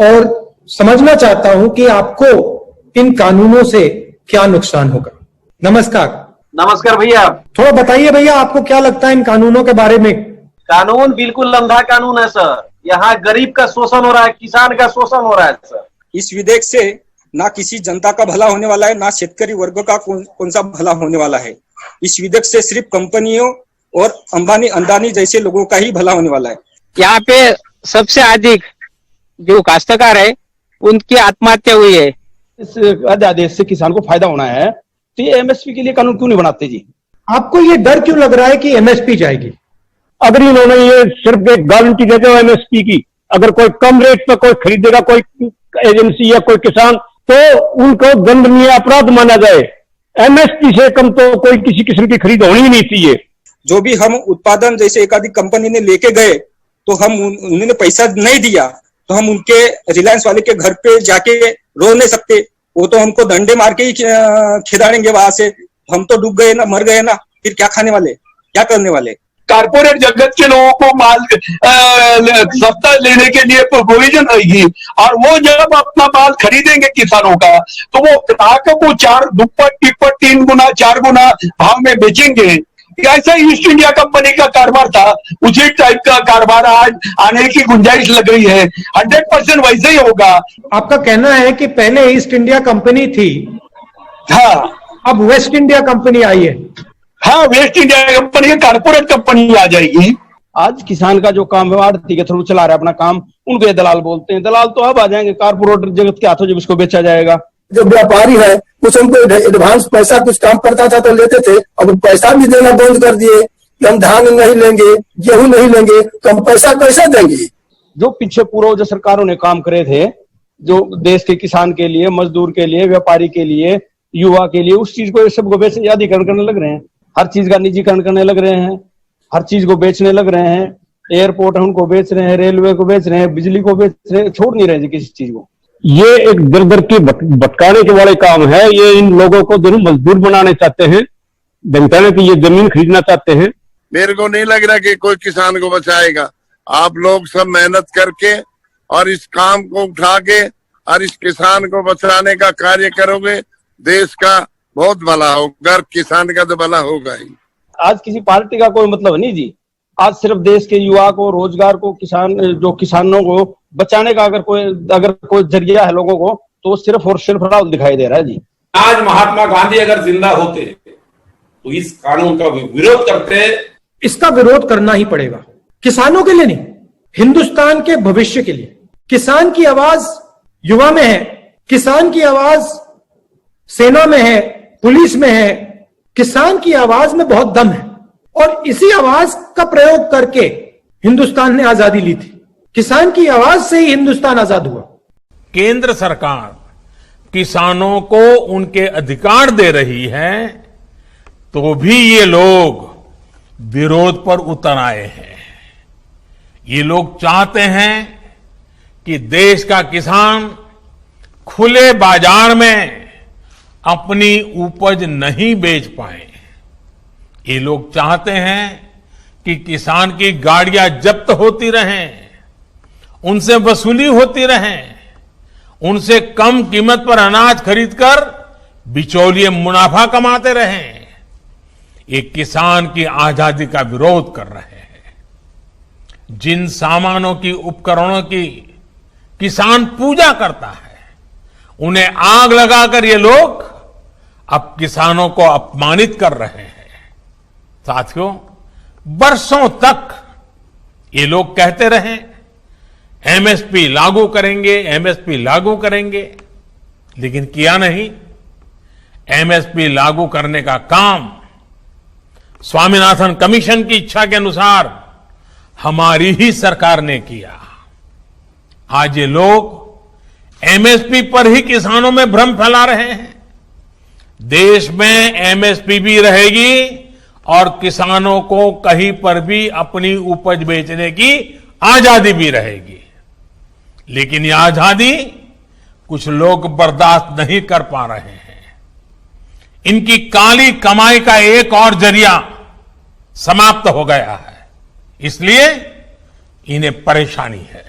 और समझना चाहता हूं कि आपको इन कानूनों से क्या नुकसान होगा। नमस्कार। नमस्कार भैया। थोड़ा बताइए भैया, आपको क्या लगता है इन कानूनों के बारे में? कानून बिल्कुल लंधा कानून है सर। यहाँ गरीब का शोषण हो रहा है, किसान का शोषण हो रहा है सर। इस विधेयक से ना किसी जनता का भला होने वाला है, ना शेतकरी वर्ग का कौन सा भला होने वाला है। इस विधेयक से सिर्फ कंपनियों और अंबानी अंदानी जैसे लोगों का ही भला होने वाला है। यहाँ पे सबसे अधिक जो काश्तकार है उनकी आत्महत्या हुई है। इस अध्यादेश से किसान को फायदा होना है, तो ये एमएसपी के लिए कानून क्यों नहीं बनाते जी? आपको ये डर क्यों लग रहा है कि एमएसपी जाएगी? अगर इन्होंने ये सिर्फ एक गारंटी दे दो एमएसपी की, अगर कोई कम रेट पर कोई खरीदेगा, कोई एजेंसी या कोई किसान, तो उनको दंडनीय अपराध माना जाए। एमएसपी से कम तो कोई किसी किस्म की खरीद होनी ही नहीं चाहिए। जो भी हम उत्पादन जैसे एक आधी कंपनी ने लेके गए तो हम उन्होंने पैसा नहीं दिया तो हम उनके रिलायंस वाले के घर पे जाके रो नहीं सकते। वो तो हमको डंडे मार के ही खिदाड़ेंगे वहां से। हम तो डूब गए ना, मर गए ना, फिर क्या खाने वाले, क्या करने वाले? कारपोरेट जगत के लोगों को माल सस्ता लेने के लिए प्रोविजन रहेगी और वो जब अपना माल खरीदेंगे किसानों का तो वो ग्राहक को दुप्पट टिप्पट 3 गुना 4 गुना भाव में बेचेंगे। ऐसा ईस्ट इंडिया कंपनी का कारोबार था, उसी टाइप का कारोबार आज आने की गुंजाइश लग रही है। 100% वैसे ही होगा। आपका कहना है कि पहले ईस्ट इंडिया कंपनी थी, हाँ, अब वेस्ट इंडिया कंपनी आई है। हाँ, West India company corporate company आ जाएगी। आज किसान का जो काम है आड़ती के थ्रू चला रहा है अपना काम, उनको ये दलाल बोलते हैं। दलाल तो अब आ जाएंगे कारपोरेट जगत के हाथों, जब इसको बेचा जाएगा। जो व्यापारी है कुछ हमको एडवांस पैसा कुछ काम पड़ता था तो लेते थे, अब पैसा भी देना बंद कर दिए कि हम धान नहीं लेंगे, गेहूं नहीं लेंगे, तो हम पैसा कैसे देंगे? जो पीछे पूर्व जो सरकारों ने काम करे थे, जो देश के किसान के लिए, मजदूर के लिए, व्यापारी के लिए, युवा के लिए, उस चीज को सबको बेचने अधिकरण करने लग रहे हैं। हर चीज का निजीकरण करने लग रहे हैं, हर चीज को बेचने लग रहे हैं। एयरपोर्ट है उनको बेच रहे हैं, रेलवे को बेच रहे हैं, बिजली को बेच रहे हैं, छोड़ नहीं रहे जी किसी चीज को। ये एक दर दर की भटकाने के वाले काम है। ये इन लोगों को दोनों मजदूर बनाने चाहते हैं, जनता ने कि ये जमीन खरीदना चाहते हैं। मेरे को नहीं लग रहा कि कोई किसान को बचाएगा। आप लोग सब मेहनत करके और इस काम को उठा के और इस किसान को बचाने का कार्य करोगे, देश का बहुत भला होगा, किसान का तो भला होगा ही। आज किसी पार्टी का कोई मतलब नहीं जी। आज सिर्फ देश के युवा को, रोजगार को, किसानों को बचाने का अगर कोई जरिया है लोगों को, तो सिर्फ और सिर्फ राहुल दिखाई दे रहा है जी। आज महात्मा गांधी अगर जिंदा होते तो इस कानून का विरोध करते। इसका विरोध करना ही पड़ेगा, किसानों के लिए नहीं, हिंदुस्तान के भविष्य के लिए। किसान की आवाज युवा में है, किसान की आवाज सेना में है, पुलिस में है। किसान की आवाज में बहुत दम है और इसी आवाज का प्रयोग करके हिंदुस्तान ने आजादी ली थी। किसान की आवाज से ही हिंदुस्तान आजाद हुआ। केंद्र सरकार किसानों को उनके अधिकार दे रही है तो भी ये लोग विरोध पर उतर आए हैं। ये लोग चाहते हैं कि देश का किसान खुले बाजार में अपनी उपज नहीं बेच पाए। ये लोग चाहते हैं कि किसान की गाड़ियां जब्त होती रहें, उनसे वसूली होती रहे, उनसे कम कीमत पर अनाज खरीदकर बिचौलिए मुनाफा कमाते रहें। ये किसान की आजादी का विरोध कर रहे हैं। जिन सामानों की, उपकरणों की किसान पूजा करता है, उन्हें आग लगाकर ये लोग अब किसानों को अपमानित कर रहे हैं। साथियों, बरसों तक ये लोग कहते रहे एमएसपी लागू करेंगे, एमएसपी लागू करेंगे, लेकिन किया नहीं। एमएसपी लागू करने का काम स्वामीनाथन कमीशन की इच्छा के अनुसार हमारी ही सरकार ने किया। आज ये लोग एमएसपी पर ही किसानों में भ्रम फैला रहे हैं। देश में एमएसपी भी रहेगी और किसानों को कहीं पर भी अपनी उपज बेचने की आजादी भी रहेगी। लेकिन यह आजादी कुछ लोग बर्दाश्त नहीं कर पा रहे हैं। इनकी काली कमाई का एक और जरिया समाप्त हो गया है, इसलिए इन्हें परेशानी है।